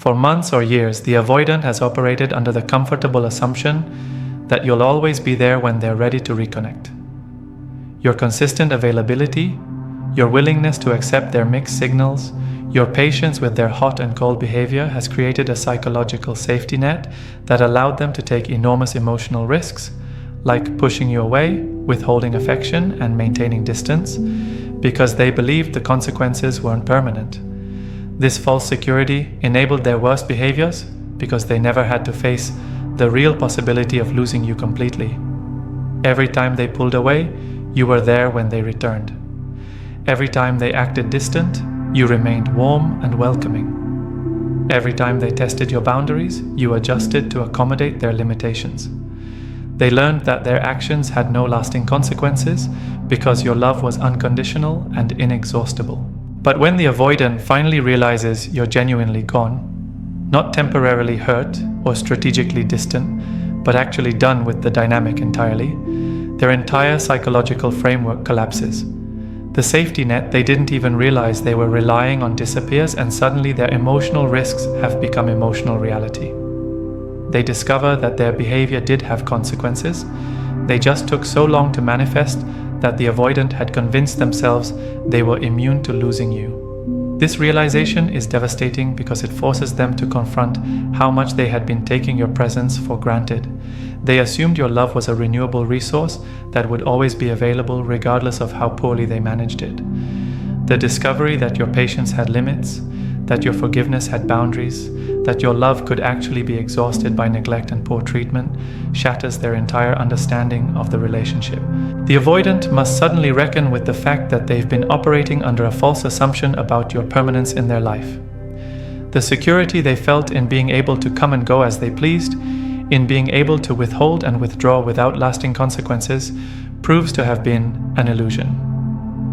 For months or years, the avoidant has operated under the comfortable assumption that you'll always be there when they're ready to reconnect. Your consistent availability, your willingness to accept their mixed signals, your patience with their hot and cold behavior has created a psychological safety net that allowed them to take enormous emotional risks, like pushing you away, withholding affection, and maintaining distance, because they believed the consequences weren't permanent. This false security enabled their worst behaviors because they never had to face the real possibility of losing you completely. Every time they pulled away, you were there when they returned. Every time they acted distant, you remained warm and welcoming. Every time they tested your boundaries, you adjusted to accommodate their limitations. They learned that their actions had no lasting consequences because your love was unconditional and inexhaustible. But when the avoidant finally realizes you're genuinely gone, not temporarily hurt or strategically distant, but actually done with the dynamic entirely, their entire psychological framework collapses. The safety net they didn't even realize they were relying on disappears, and suddenly their emotional risks have become emotional reality. They discover that their behavior did have consequences. They just took so long to manifest that the avoidant had convinced themselves they were immune to losing you. This realization is devastating because it forces them to confront how much they had been taking your presence for granted. They assumed your love was a renewable resource that would always be available regardless of how poorly they managed it. The discovery that your patience had limits, that your forgiveness had boundaries, that your love could actually be exhausted by neglect and poor treatment, shatters their entire understanding of the relationship. The avoidant must suddenly reckon with the fact that they've been operating under a false assumption about your permanence in their life. The security they felt in being able to come and go as they pleased, in being able to withhold and withdraw without lasting consequences, proves to have been an illusion.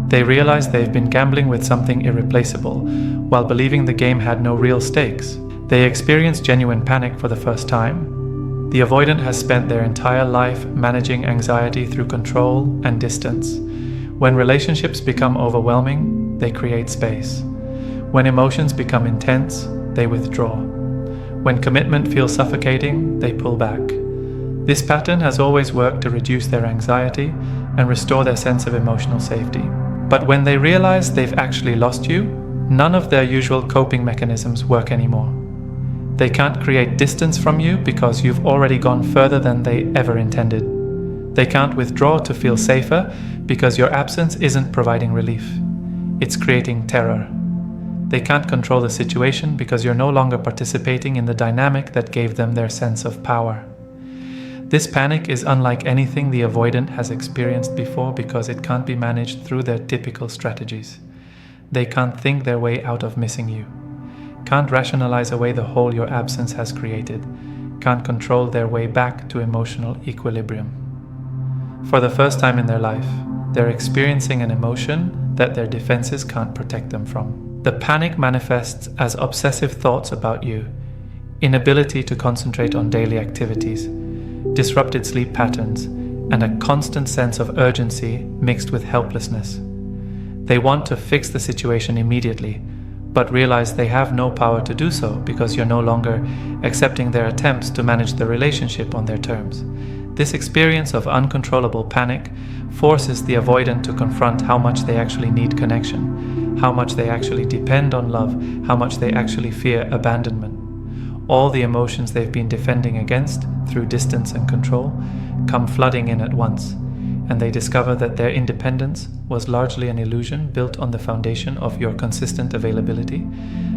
They realize they've been gambling with something irreplaceable, while believing the game had no real stakes. They experience genuine panic for the first time. The avoidant has spent their entire life managing anxiety through control and distance. When relationships become overwhelming, they create space. When emotions become intense, they withdraw. When commitment feels suffocating, they pull back. This pattern has always worked to reduce their anxiety and restore their sense of emotional safety. But when they realize they've actually lost you, none of their usual coping mechanisms work anymore. They can't create distance from you because you've already gone further than they ever intended. They can't withdraw to feel safer because your absence isn't providing relief. It's creating terror. They can't control the situation because you're no longer participating in the dynamic that gave them their sense of power. This panic is unlike anything the avoidant has experienced before because it can't be managed through their typical strategies. They can't think their way out of missing you, can't rationalize away the hole your absence has created, can't control their way back to emotional equilibrium. For the first time in their life, they're experiencing an emotion that their defenses can't protect them from. The panic manifests as obsessive thoughts about you, inability to concentrate on daily activities, disrupted sleep patterns, and a constant sense of urgency mixed with helplessness. They want to fix the situation immediately, but realize they have no power to do so because you're no longer accepting their attempts to manage the relationship on their terms. This experience of uncontrollable panic forces the avoidant to confront how much they actually need connection, how much they actually depend on love, how much they actually fear abandonment. All the emotions they've been defending against through distance and control come flooding in at once, and they discover that their independence was largely an illusion built on the foundation of your consistent availability.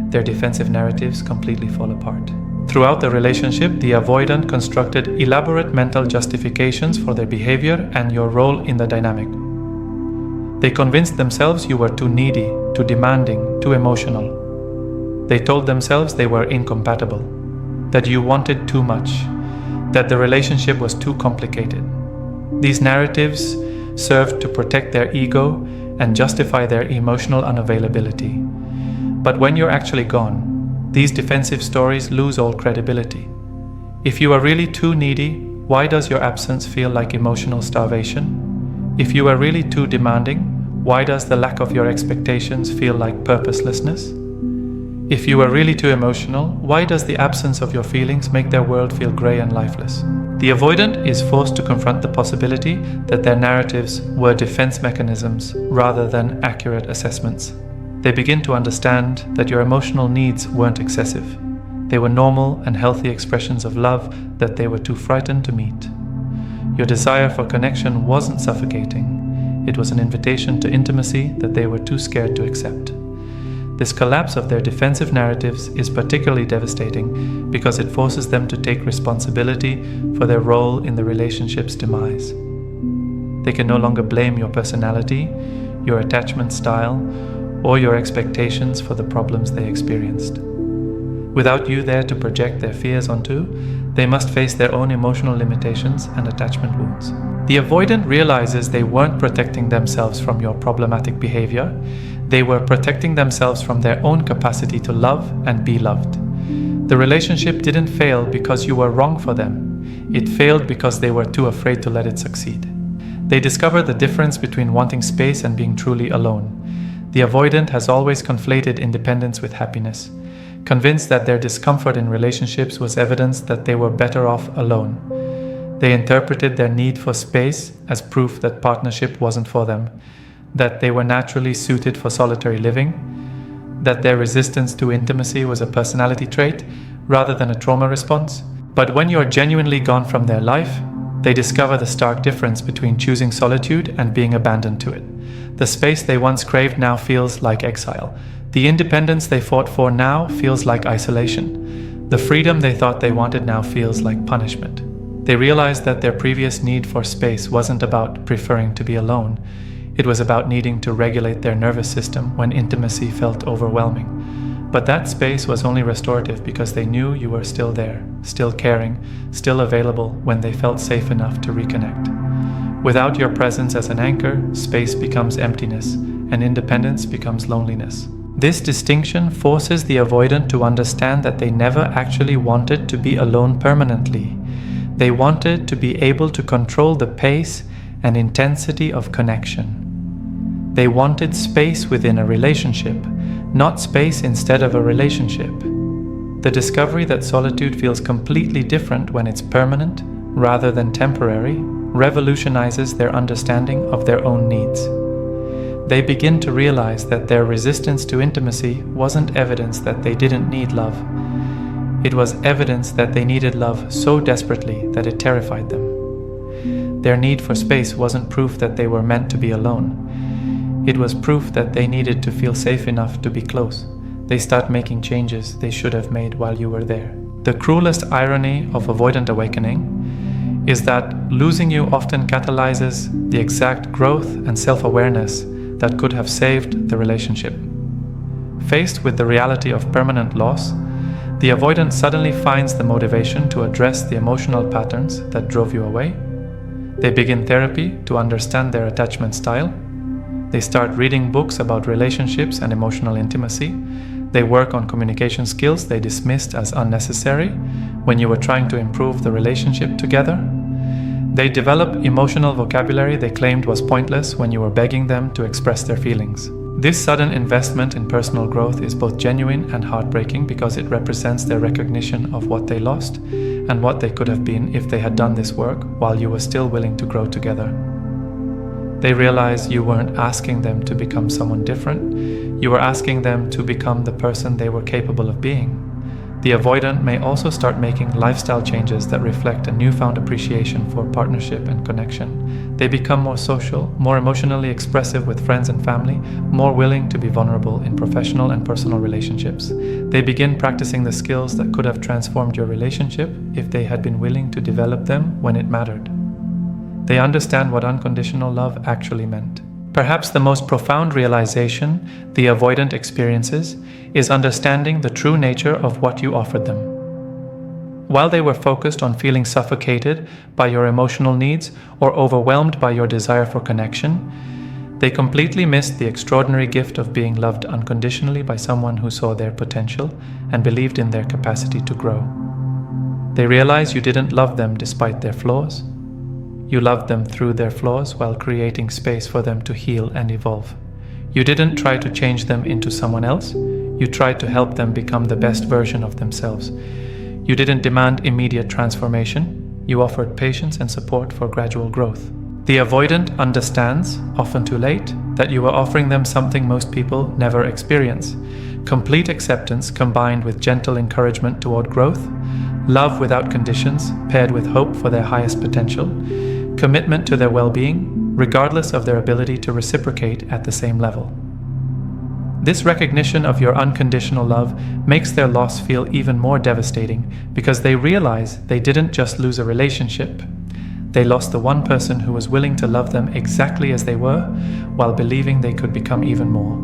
Their defensive narratives completely fall apart. Throughout the relationship, the avoidant constructed elaborate mental justifications for their behavior and your role in the dynamic. They convinced themselves you were too needy, too demanding, too emotional. They told themselves they were incompatible, that you wanted too much, that the relationship was too complicated. These narratives served to protect their ego and justify their emotional unavailability. But when you're actually gone, these defensive stories lose all credibility. If you are really too needy, why does your absence feel like emotional starvation? If you are really too demanding, why does the lack of your expectations feel like purposelessness? If you are really too emotional, why does the absence of your feelings make their world feel grey and lifeless? The avoidant is forced to confront the possibility that their narratives were defense mechanisms rather than accurate assessments. They begin to understand that your emotional needs weren't excessive. They were normal and healthy expressions of love that they were too frightened to meet. Your desire for connection wasn't suffocating. It was an invitation to intimacy that they were too scared to accept. This collapse of their defensive narratives is particularly devastating because it forces them to take responsibility for their role in the relationship's demise. They can no longer blame your personality, your attachment style, or your expectations for the problems they experienced. Without you there to project their fears onto, they must face their own emotional limitations and attachment wounds. The avoidant realizes they weren't protecting themselves from your problematic behavior. They were protecting themselves from their own capacity to love and be loved. The relationship didn't fail because you were wrong for them. It failed because they were too afraid to let it succeed. They discovered the difference between wanting space and being truly alone. The avoidant has always conflated independence with happiness, convinced that their discomfort in relationships was evidence that they were better off alone. They interpreted their need for space as proof that partnership wasn't for them, that they were naturally suited for solitary living, that their resistance to intimacy was a personality trait rather than a trauma response. But when you're genuinely gone from their life, they discover the stark difference between choosing solitude and being abandoned to it. The space they once craved now feels like exile. The independence they fought for now feels like isolation. The freedom they thought they wanted now feels like punishment. They realized that their previous need for space wasn't about preferring to be alone. It was about needing to regulate their nervous system when intimacy felt overwhelming. But that space was only restorative because they knew you were still there, still caring, still available when they felt safe enough to reconnect. Without your presence as an anchor, space becomes emptiness, and independence becomes loneliness. This distinction forces the avoidant to understand that they never actually wanted to be alone permanently. They wanted to be able to control the pace and intensity of connection. They wanted space within a relationship, not space instead of a relationship. The discovery that solitude feels completely different when it's permanent rather than temporary revolutionizes their understanding of their own needs. They begin to realize that their resistance to intimacy wasn't evidence that they didn't need love. It was evidence that they needed love so desperately that it terrified them. Their need for space wasn't proof that they were meant to be alone. It was proof that they needed to feel safe enough to be close. They start making changes they should have made while you were there. The cruelest irony of avoidant awakening is that losing you often catalyzes the exact growth and self-awareness that could have saved the relationship. Faced with the reality of permanent loss, the avoidant suddenly finds the motivation to address the emotional patterns that drove you away. They begin therapy to understand their attachment style. They start reading books about relationships and emotional intimacy. They work on communication skills they dismissed as unnecessary when you were trying to improve the relationship together. They develop emotional vocabulary they claimed was pointless when you were begging them to express their feelings. This sudden investment in personal growth is both genuine and heartbreaking because it represents their recognition of what they lost and what they could have been if they had done this work while you were still willing to grow together. They realize you weren't asking them to become someone different. You were asking them to become the person they were capable of being. The avoidant may also start making lifestyle changes that reflect a newfound appreciation for partnership and connection. They become more social, more emotionally expressive with friends and family, more willing to be vulnerable in professional and personal relationships. They begin practicing the skills that could have transformed your relationship if they had been willing to develop them when it mattered. They understand what unconditional love actually meant. Perhaps the most profound realization the avoidant experiences is understanding the true nature of what you offered them. While they were focused on feeling suffocated by your emotional needs or overwhelmed by your desire for connection, they completely missed the extraordinary gift of being loved unconditionally by someone who saw their potential and believed in their capacity to grow. They realized you didn't love them despite their flaws. You loved them through their flaws while creating space for them to heal and evolve. You didn't try to change them into someone else. You tried to help them become the best version of themselves. You didn't demand immediate transformation. You offered patience and support for gradual growth. The avoidant understands, often too late, that you are offering them something most people never experience: complete acceptance combined with gentle encouragement toward growth, love without conditions paired with hope for their highest potential, commitment to their well-being, regardless of their ability to reciprocate at the same level. This recognition of your unconditional love makes their loss feel even more devastating because they realize they didn't just lose a relationship. They lost the one person who was willing to love them exactly as they were while believing they could become even more.